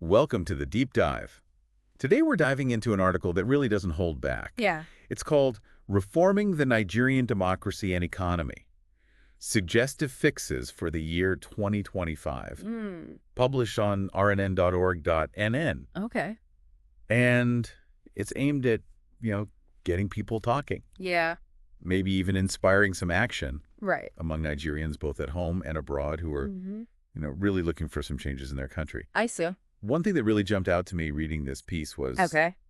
Welcome to the Deep Dive. Today we're diving into an article that really doesn't hold back. Yeah. It's called Reforming the Nigerian Democracy and Economy: Suggestive Fixes for the Year 2025, published on rnn.org.nn. Okay. And it's aimed at, getting people talking, Yeah. maybe even inspiring some action Right. among Nigerians both at home and abroad who are, really looking for some changes in their country. I see. One thing that really jumped out to me reading this piece was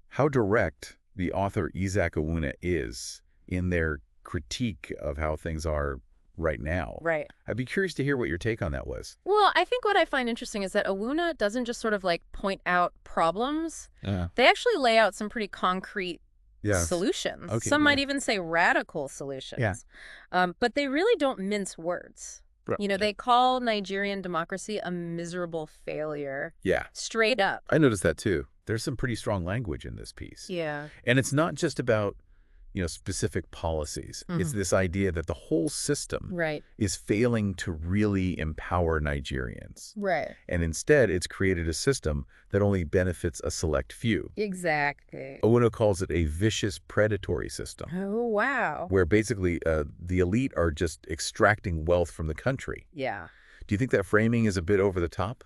how direct the author Isaac Awuna is in their critique of how things are right now. Right. I'd be curious to hear what your take on that was. Well, I think what I find interesting is that Awuna doesn't just sort of like point out problems. Yeah. They actually lay out some pretty concrete Yes. solutions. Okay, Some might yeah. even say radical solutions. Yeah. But they really don't mince words. Right. They call Nigerian democracy a miserable failure. Yeah. Straight up. I noticed that too. There's some pretty strong language in this piece. Yeah. And it's not just about, specific policies. It's this idea that the whole system Right. is failing to really empower Nigerians. Right. And instead, it's created a system that only benefits a select few. Exactly. Awuna calls it a vicious predatory system, Oh, wow. where basically the elite are just extracting wealth from the country. Yeah. Do you think that framing is a bit over the top?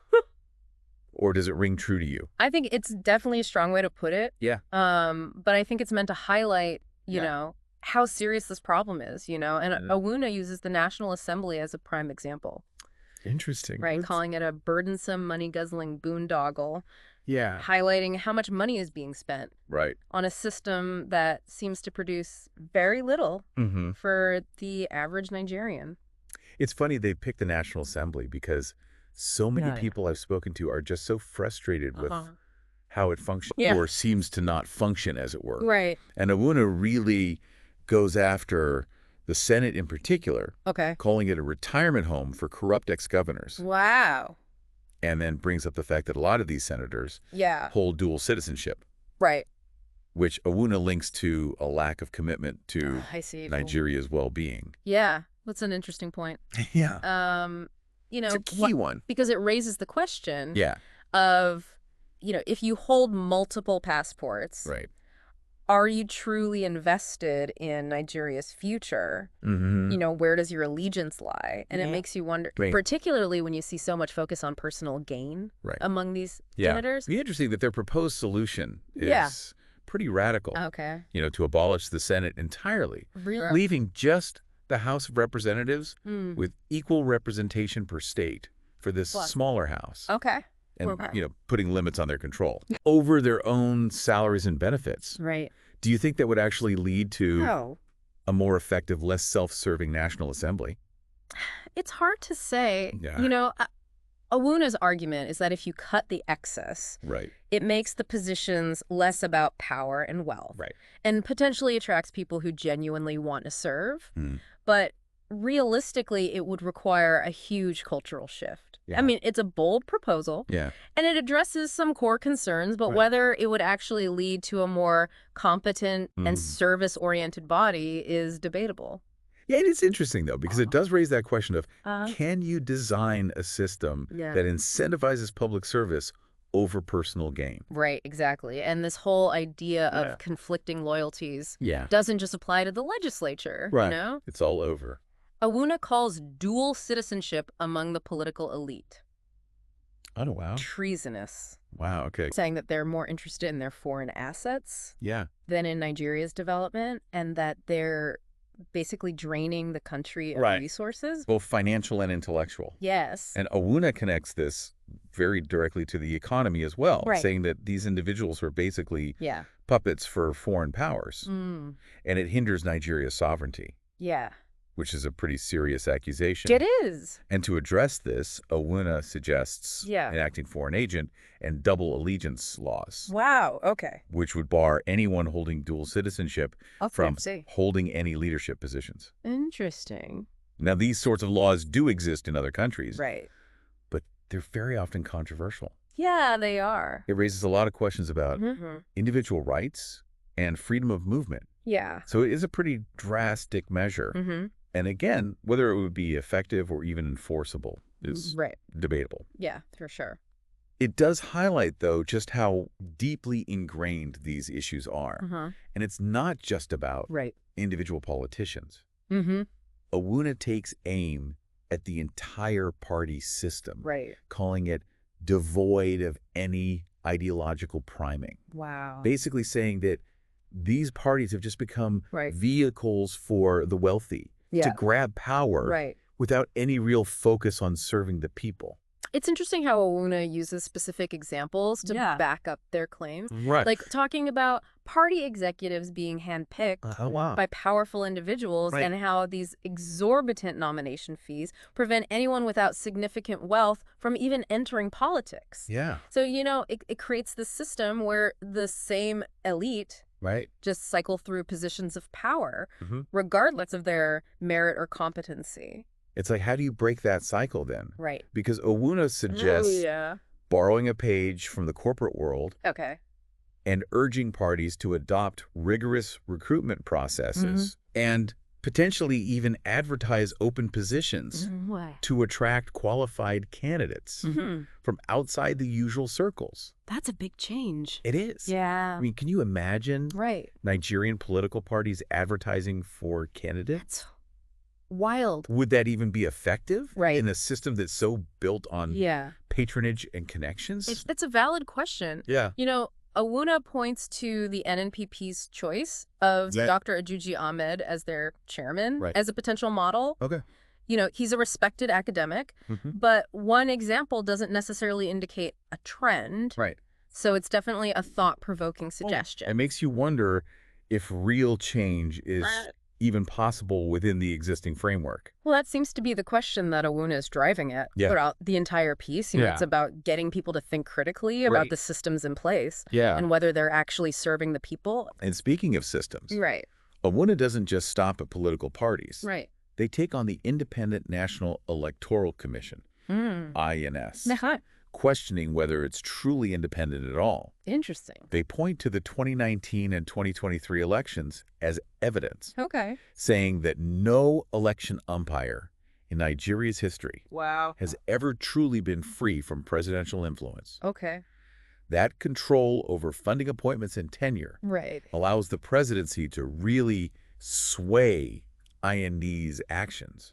Or does it ring true to you? I think it's definitely a strong way to put it. Yeah. But I think it's meant to highlight, Yeah. how serious this problem is, and Awuna uses the National Assembly as a prime example, Interesting. right? Calling it a burdensome, money-guzzling boondoggle, Yeah. highlighting how much money is being spent Right. on a system that seems to produce very little for the average Nigerian. It's funny they picked the National Assembly because so many people I've spoken to are just so frustrated with how it functions or seems to not function, as it were. Right. And Awuna really goes after the Senate in particular, Okay. calling it a retirement home for corrupt ex-governors, Wow. and then brings up the fact that a lot of these senators Yeah. hold dual citizenship, Right. which Awuna links to a lack of commitment to I see. Nigeria's well-being. Yeah. That's an interesting point. Yeah. It's a key one. Because it raises the question Yeah. of, if you hold multiple passports, Right. are you truly invested in Nigeria's future? Where does your allegiance lie? And it makes you wonder, Right. particularly when you see so much focus on personal gain among these senators. It'd be interesting that their proposed solution is Yeah. pretty radical, Okay. to abolish the Senate entirely, Really? leaving just the House of Representatives with equal representation per state for this smaller house. Okay. And, putting limits on their control over their own salaries and benefits. Right. Do you think that would actually lead to Oh. a more effective, less self-serving National Assembly? It's hard to say. Yeah. Awuna's argument is that if you cut the excess, Right. it makes the positions less about power and wealth. Right. And potentially attracts people who genuinely want to serve. Mm. But realistically, it would require a huge cultural shift. Yeah. I mean, it's a bold proposal. Yeah. And it addresses some core concerns, but whether it would actually lead to a more competent and service-oriented body is debatable. Yeah, it is interesting, though, because it does raise that question of, can you design a system that incentivizes public service over personal gain? Right, exactly. And this whole idea of conflicting loyalties Yeah. doesn't just apply to the legislature, Right. It's all over. Awuna calls dual citizenship among the political elite Oh, wow. treasonous, Wow, okay. saying that they're more interested in their foreign assets Yeah. than in Nigeria's development, and that they're basically draining the country of Right. resources. Both financial and intellectual. Yes. And Awuna connects this very directly to the economy as well, Right. saying that these individuals are basically Yeah. puppets for foreign powers, Mm. and it hinders Nigeria's sovereignty, Yeah. which is a pretty serious accusation. It is. And to address this, Awuna suggests Yeah. enacting foreign agent and double allegiance laws, Wow. Okay. which would bar anyone holding dual citizenship from see. holding any leadership positions. Interesting. Now, these sorts of laws do exist in other countries, Right. but they're very often controversial. Yeah, they are. It raises a lot of questions about Mm-hmm. individual rights and freedom of movement. Yeah. So it is a pretty drastic measure. Mm-hmm. And again, whether it would be effective or even enforceable is Right. debatable. Yeah, for sure. It does highlight, though, just how deeply ingrained these issues are. And it's not just about Right. individual politicians. Mm-hmm. Owuna takes aim at the entire party system, Right. calling it devoid of any ideological priming. Wow. Basically saying that these parties have just become Right. vehicles for the wealthy to grab power Right. without any real focus on serving the people. It's interesting how Owuna uses specific examples to back up their claims. Right. Like talking about party executives being handpicked by powerful individuals and how these exorbitant nomination fees prevent anyone without significant wealth from even entering politics. Yeah. So, it creates this system where the same elite just cycle through positions of power, regardless of their merit or competency. It's like, how do you break that cycle then? Right. Because Owuna suggests borrowing a page from the corporate world and urging parties to adopt rigorous recruitment processes and potentially even advertise open positions to attract qualified candidates from outside the usual circles. That's a big change. It is. Yeah. I mean, can you imagine Right. Nigerian political parties advertising for candidates? That's wild. Would that even be effective Right. in a system that's so built on patronage and connections? It's a valid question. Yeah. Owuna points to the NNPP's choice of Dr. Ajuji Ahmed as their chairman as a potential model. Okay. He's a respected academic, but one example doesn't necessarily indicate a trend. Right. So it's definitely a thought-provoking suggestion. It makes you wonder if real change is even possible within the existing framework. Well, that seems to be the question that Owuna is driving at throughout the entire piece. It's about getting people to think critically about the systems in place and whether they're actually serving the people. And speaking of systems, Right. Owuna doesn't just stop at political parties. Right. They take on the Independent National Electoral Commission, INS, questioning whether it's truly independent at all. Interesting. They point to the 2019 and 2023 elections as evidence, Okay. saying that no election umpire in Nigeria's history has ever truly been free from presidential influence. Okay. That control over funding appointments and tenure allows the presidency to really sway IND's actions,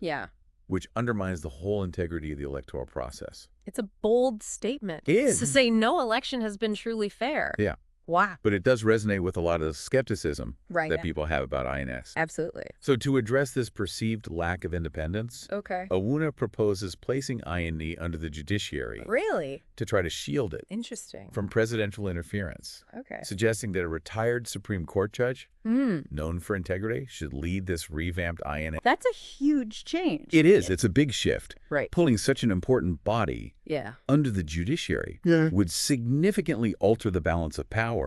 which undermines the whole integrity of the electoral process. It's a bold statement. It is. To say no election has been truly fair. Yeah. Wow. But it does resonate with a lot of the skepticism Right. that people have about INS. Absolutely. So to address this perceived lack of independence, Owuna proposes placing IND under the judiciary Really? to try to shield it Interesting. from presidential interference, Okay. suggesting that a retired Supreme Court judge, known for integrity, should lead this revamped INS. That's a huge change. It is. It's a big shift. Right. Pulling such an important body under the judiciary would significantly alter the balance of power.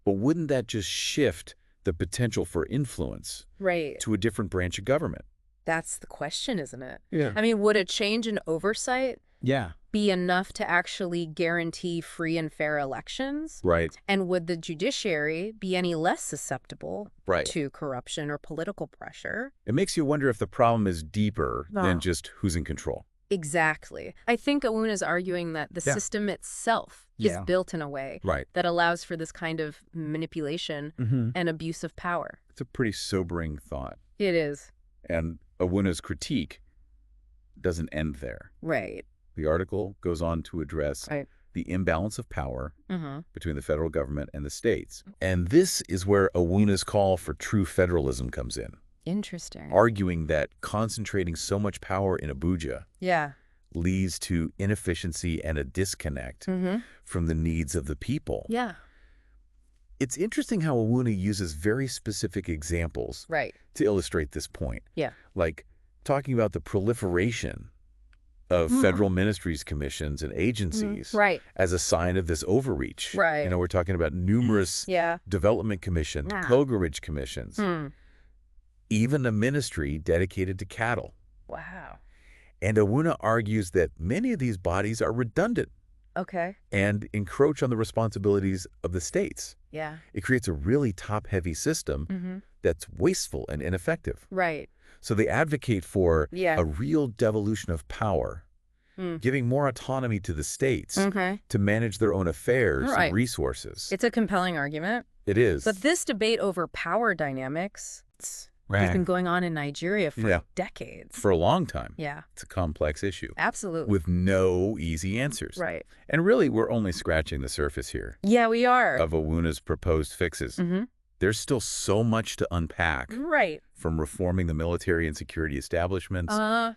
But wouldn't that just shift the potential for influence to a different branch of government? That's the question, isn't it? Yeah. I mean, would a change in oversight be enough to actually guarantee free and fair elections? Right. And would the judiciary be any less susceptible Right. to corruption or political pressure? It makes you wonder if the problem is deeper than just who's in control. Exactly. I think Owuna is arguing that the system itself is built in a way that allows for this kind of manipulation and abuse of power. It's a pretty sobering thought. It is. And Owuna's critique doesn't end there. Right. The article goes on to address the imbalance of power between the federal government and the states. And this is where Owuna's call for true federalism comes in. Interesting. Arguing that concentrating so much power in Abuja leads to inefficiency and a disconnect from the needs of the people. Yeah. It's interesting how Owuna uses very specific examples to illustrate this point. Yeah. Like talking about the proliferation of federal ministries, commissions, and agencies as a sign of this overreach. Right. We're talking about numerous development commissions, pilgrimage commissions. Even a ministry dedicated to cattle. Wow. And Owuna argues that many of these bodies are redundant and encroach on the responsibilities of the states. Yeah. It creates a really top-heavy system that's wasteful and ineffective. Right. So they advocate for a real devolution of power giving more autonomy to the states to manage their own affairs and resources. It's a compelling argument. It is. But this debate over power dynamics has been going on in Nigeria for decades. For a long time. Yeah. It's a complex issue. Absolutely. With no easy answers. Right. And really, we're only scratching the surface here. Yeah, we are. Of Owuna's proposed fixes. There's still so much to unpack. Right. From reforming the military and security establishments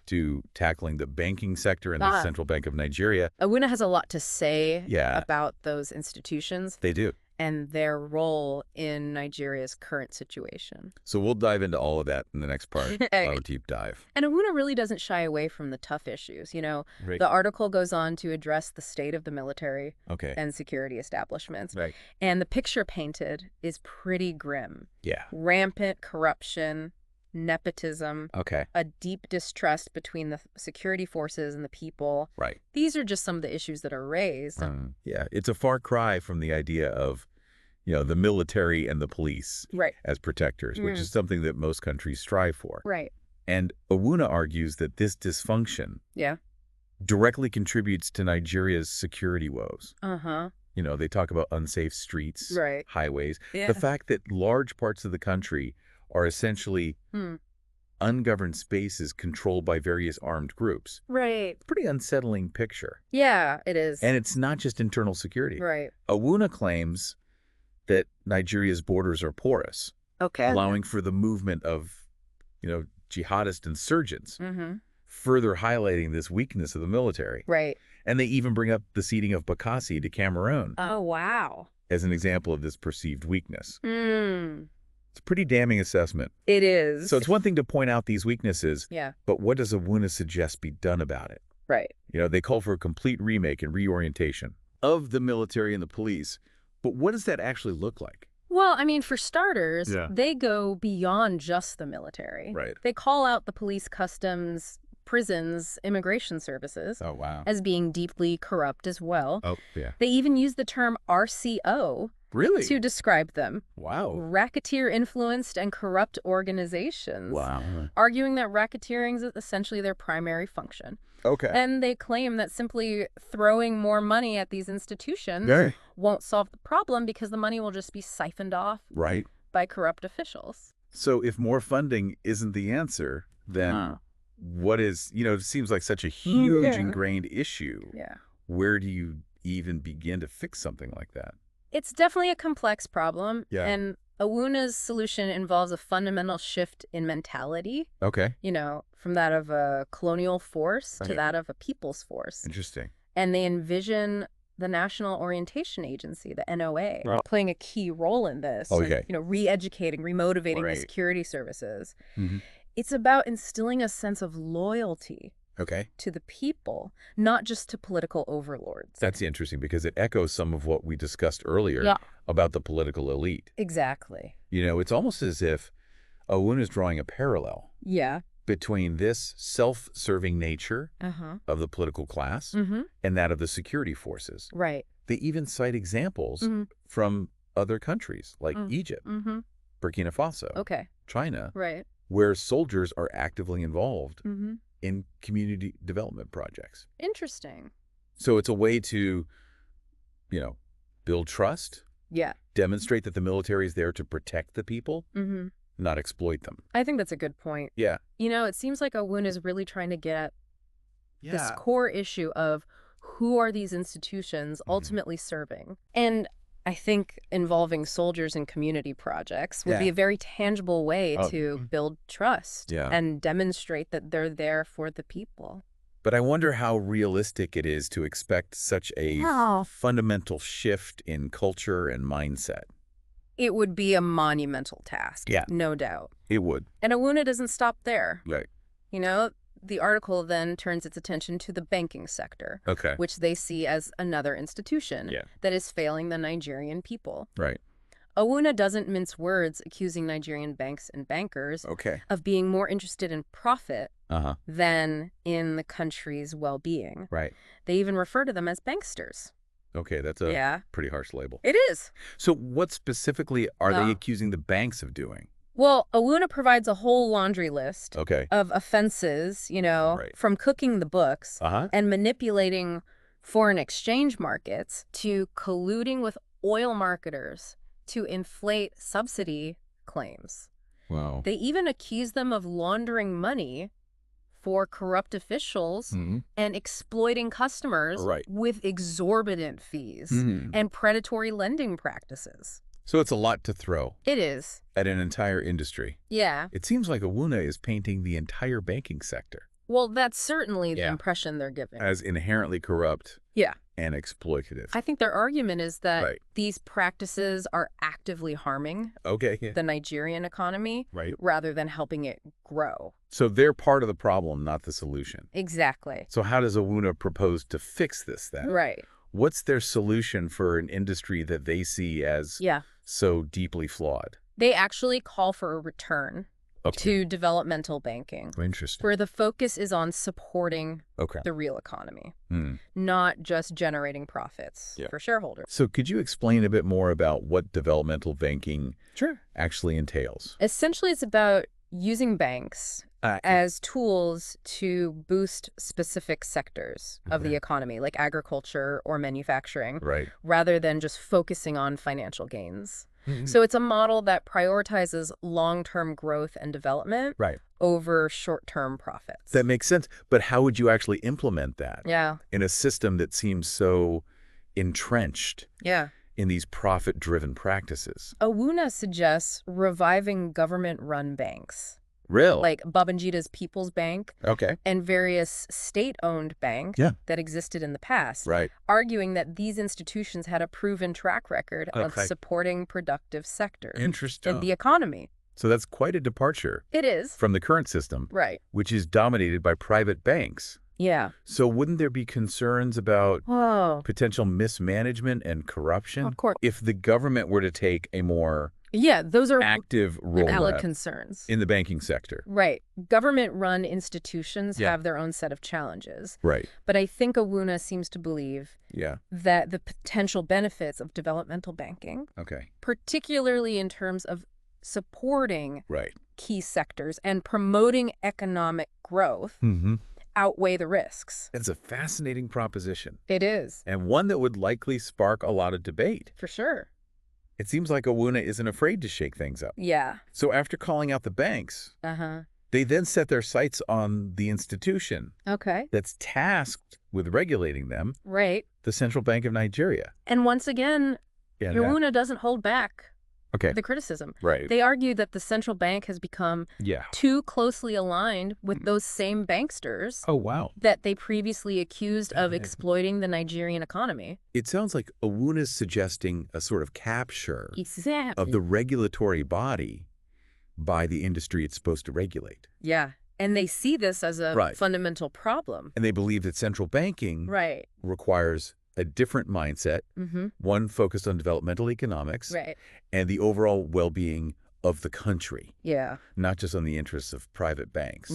to tackling the banking sector and the Central Bank of Nigeria. Owuna has a lot to say about those institutions. They do. And their role in Nigeria's current situation. So we'll dive into all of that in the next part, our deep dive. And Owuna really doesn't shy away from the tough issues. You know, the article goes on to address the state of the military and security establishments. Right. And the picture painted is pretty grim. Yeah. Rampant corruption, nepotism, a deep distrust between the security forces and the people. Right. These are just some of the issues that are raised. Yeah, it's a far cry from the idea of, you know, the military and the police as protectors, which is something that most countries strive for. Right. And Owuna argues that this dysfunction directly contributes to Nigeria's security woes. You know, they talk about unsafe streets, highways. The fact that large parts of the country are essentially ungoverned spaces controlled by various armed groups. Right. Pretty unsettling picture. Yeah, it is. And it's not just internal security. Right. Owuna claims that Nigeria's borders are porous, allowing for the movement of, you know, jihadist insurgents, further highlighting this weakness of the military. Right. And they even bring up the ceding of Bakassi to Cameroon. Oh, wow. As an example of this perceived weakness. It's a pretty damning assessment. It is. So it's one thing to point out these weaknesses, yeah, but what does Owuna suggest be done about it? Right. You know, they call for a complete remake and reorientation of the military and the police. But what does that actually look like? Well, I mean, for starters, they go beyond just the military. Right. They call out the police, customs, prisons, immigration services as being deeply corrupt as well. Oh, yeah. They even use the term RCO to describe them. Wow. Racketeer-influenced and corrupt organizations. Wow. Arguing that racketeering is essentially their primary function. Okay. And they claim that simply throwing more money at these institutions won't solve the problem because the money will just be siphoned off by corrupt officials. So if more funding isn't the answer, then what is, you know, it seems like such a huge ingrained issue. Yeah. Where do you even begin to fix something like that? It's definitely a complex problem. Yeah. And Owuna's solution involves a fundamental shift in mentality. Okay. You know, from that of a colonial force to that of a people's force. Interesting. And they envision the National Orientation Agency, the NOA, playing a key role in this. You know, re-educating, remotivating the security services. It's about instilling a sense of loyalty to the people, not just to political overlords. That's interesting because it echoes some of what we discussed earlier about the political elite. Exactly. You know, it's almost as if Owuna is drawing a parallel between this self-serving nature of the political class and that of the security forces. Right. They even cite examples from other countries like Egypt, Burkina Faso, China, where soldiers are actively involved in community development projects. Interesting. So it's a way to, you know, build trust. Yeah. Demonstrate that the military is there to protect the people, not exploit them. I think that's a good point. Yeah. You know, it seems like Owuna is really trying to get at this core issue of who are these institutions ultimately serving. And I think involving soldiers in community projects would be a very tangible way to build trust and demonstrate that they're there for the people. But I wonder how realistic it is to expect such a fundamental shift in culture and mindset. It would be a monumental task, no doubt. It would. And Owuna doesn't stop there. Right. You know, the article then turns its attention to the banking sector, which they see as another institution that is failing the Nigerian people. Right. Owuna doesn't mince words, accusing Nigerian banks and bankers of being more interested in profit than in the country's well-being. Right. They even refer to them as banksters. Okay, that's a pretty harsh label. It is. So what specifically are they accusing the banks of doing? Well, Awuna provides a whole laundry list of offenses, from cooking the books and manipulating foreign exchange markets to colluding with oil marketers to inflate subsidy claims. Wow. They even accuse them of laundering money for corrupt officials and exploiting customers with exorbitant fees and predatory lending practices. So it's a lot to throw. It is. At an entire industry. Yeah. It seems like Awuna is painting the entire banking sector. Well, that's certainly the impression they're giving. As inherently corrupt and exploitative. I think their argument is that these practices are actively harming the Nigerian economy rather than helping it grow. So they're part of the problem, not the solution. Exactly. So how does Awuna propose to fix this then? Right. What's their solution for an industry that they see as so deeply flawed? They actually call for a return to developmental banking. Interesting. Where the focus is on supporting the real economy, not just generating profits for shareholders. So could you explain a bit more about what developmental banking actually entails? Essentially, it's about using banks as tools to boost specific sectors of the economy, like agriculture or manufacturing, rather than just focusing on financial gains. So it's a model that prioritizes long-term growth and development over short-term profits. That makes sense. But how would you actually implement that in a system that seems so entrenched in these profit-driven practices? Awuna suggests reviving government-run banks. Really? Like Babangita's People's Bank and various state-owned banks that existed in the past, arguing that these institutions had a proven track record of supporting productive sectors in the economy. So that's quite a departure. It is. From the current system, which is dominated by private banks. Yeah. So wouldn't there be concerns about potential mismanagement and corruption? Of course. If the government were to take a more those are active role valid concerns in the banking sector. Right. Government-run institutions have their own set of challenges. Right. But I think Awuna seems to believe that the potential benefits of developmental banking, particularly in terms of supporting key sectors and promoting economic growth, outweigh the risks. It's a fascinating proposition. It is. And one that would likely spark a lot of debate. For sure. It seems like Awuna isn't afraid to shake things up. Yeah. So after calling out the banks, they then set their sights on the institution that's tasked with regulating them, the Central Bank of Nigeria. And once again, Awuna doesn't hold back the criticism. They argue that the central bank has become too closely aligned with those same banksters that they previously accused of exploiting the Nigerian economy. It sounds like Awuna's suggesting a sort of capture of the regulatory body by the industry it's supposed to regulate. Yeah. And they see this as a fundamental problem. And they believe that central banking requires a different mindset, one focused on developmental economics and the overall well-being of the country, not just on the interests of private banks.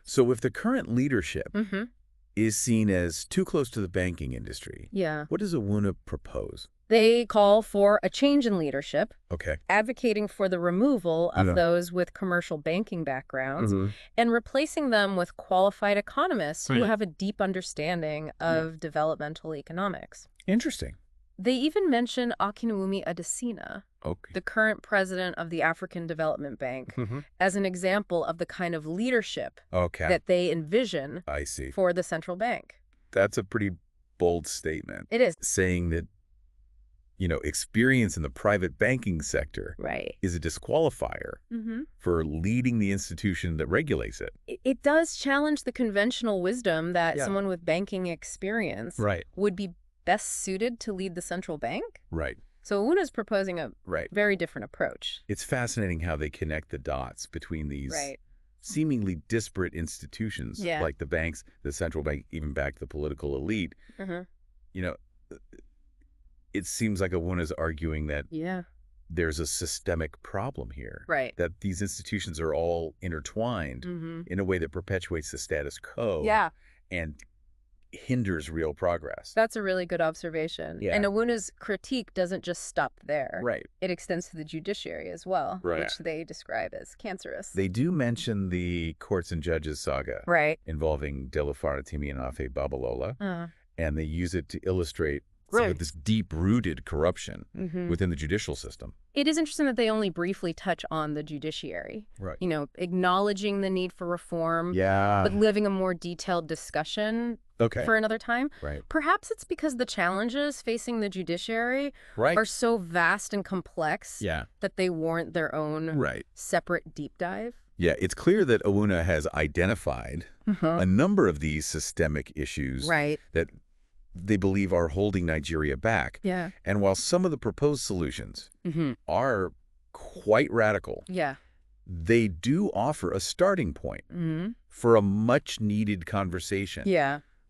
So if the current leadership is seen as too close to the banking industry, what does Awuna propose? They call for a change in leadership, advocating for the removal of those with commercial banking backgrounds and replacing them with qualified economists who have a deep understanding of developmental economics. Interesting. They even mention Akinwumi Adesina, the current president of the African Development Bank, as an example of the kind of leadership that they envision for the central bank. That's a pretty bold statement. It is. Saying that experience in the private banking sector is a disqualifier for leading the institution that regulates it. It does challenge the conventional wisdom that someone with banking experience would be best suited to lead the central bank. So Awuna's proposing a very different approach. It's fascinating how they connect the dots between these seemingly disparate institutions like the banks, the central bank, even back to the political elite. It seems like Awuna's arguing that there's a systemic problem here. That these institutions are all intertwined in a way that perpetuates the status quo and hinders real progress. That's a really good observation. Yeah. And Awuna's critique doesn't just stop there. Right. It extends to the judiciary as well, Right. which they describe as cancerous. They do mention the courts and judges saga Right. involving De La Faratimi and Afe Babalola, and they use it to illustrate some of this deep-rooted corruption within the judicial system. It is interesting that they only briefly touch on the judiciary. Right. You know, acknowledging the need for reform, Yeah. but living a more detailed discussion for another time. Right. Perhaps it's because the challenges facing the judiciary Right. are so vast and complex that they warrant their own separate deep dive. Yeah, it's clear that Awuna has identified a number of these systemic issues that they believe are holding Nigeria back. Yeah. And while some of the proposed solutions are quite radical, they do offer a starting point for a much-needed conversation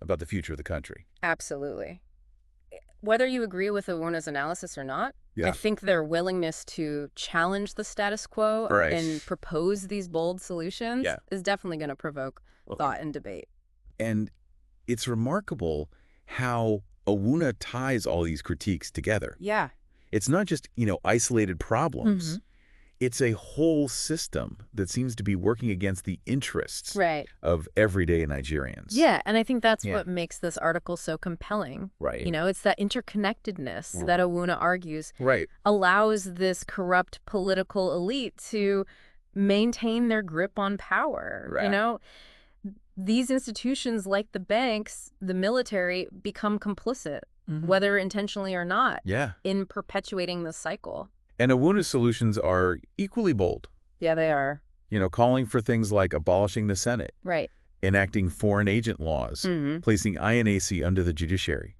about the future of the country. Absolutely. Whether you agree with Awuna's analysis or not, I think their willingness to challenge the status quo and propose these bold solutions is definitely going to provoke thought and debate. And it's remarkable how Awuna ties all these critiques together. Yeah. It's not just, isolated problems. It's a whole system that seems to be working against the interests of everyday Nigerians. Yeah, and I think that's what makes this article so compelling. Right. It's that interconnectedness that Awuna argues allows this corrupt political elite to maintain their grip on power. Right. These institutions like the banks, the military, become complicit, whether intentionally or not, in perpetuating the cycle. And Awuna's solutions are equally bold. Yeah, they are. Calling for things like abolishing the Senate, enacting foreign agent laws, placing INAC under the judiciary,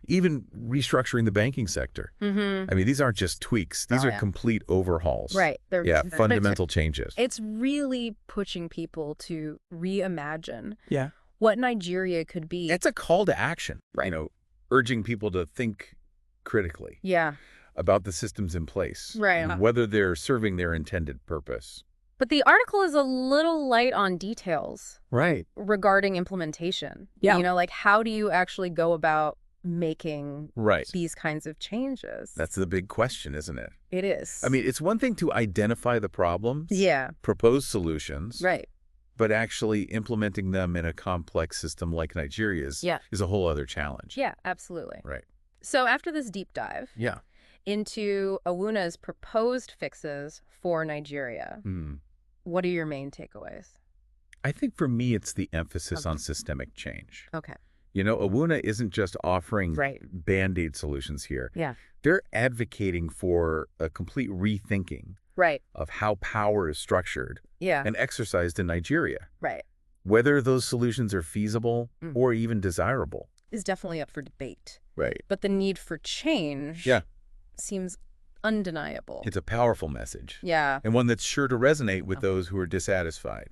even restructuring the banking sector. I mean, these aren't just tweaks. These are complete overhauls. Right. They're fundamental changes. It's really pushing people to reimagine what Nigeria could be. It's a call to action, urging people to think critically about the systems in place, and whether they're serving their intended purpose. But the article is a little light on details regarding implementation. Yeah. Like how do you actually go about making these kinds of changes? That's the big question, isn't it? It is. I mean, it's one thing to identify the problems, propose solutions, but actually implementing them in a complex system like Nigeria's is a whole other challenge. Yeah, absolutely. Right. So after this deep dive into Awuna's proposed fixes for Nigeria, what are your main takeaways? I think for me, it's the emphasis on systemic change. Okay. Awuna isn't just offering Band-Aid solutions here. Yeah. They're advocating for a complete rethinking of how power is structured and exercised in Nigeria. Right. Whether those solutions are feasible or even desirable is definitely up for debate. Right. But the need for change seems undeniable. It's a powerful message. Yeah. And one that's sure to resonate with those who are dissatisfied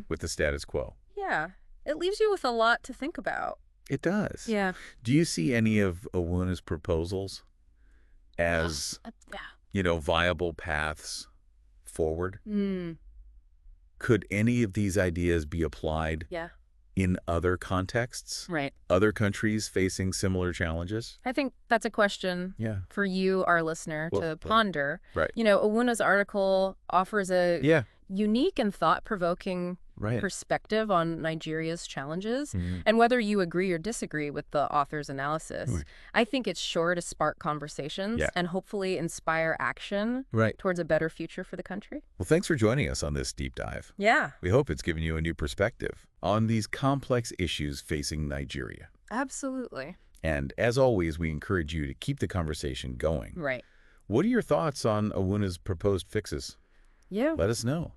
with the status quo. Yeah. It leaves you with a lot to think about. It does. Yeah. Do you see any of Awuna's proposals as, viable paths forward? Could any of these ideas be applied in other contexts? Right. Other countries facing similar challenges? I think that's a question for you, our listener, to ponder. Right. Awuna's article offers a unique and thought-provoking right. perspective on Nigeria's challenges. Mm-hmm. And whether you agree or disagree with the author's analysis, right. I think it's sure to spark conversations and hopefully inspire action towards a better future for the country. Well, thanks for joining us on this deep dive. Yeah. We hope it's given you a new perspective on these complex issues facing Nigeria. Absolutely. And as always, we encourage you to keep the conversation going. Right. What are your thoughts on Awuna's proposed fixes? Yeah. Let us know.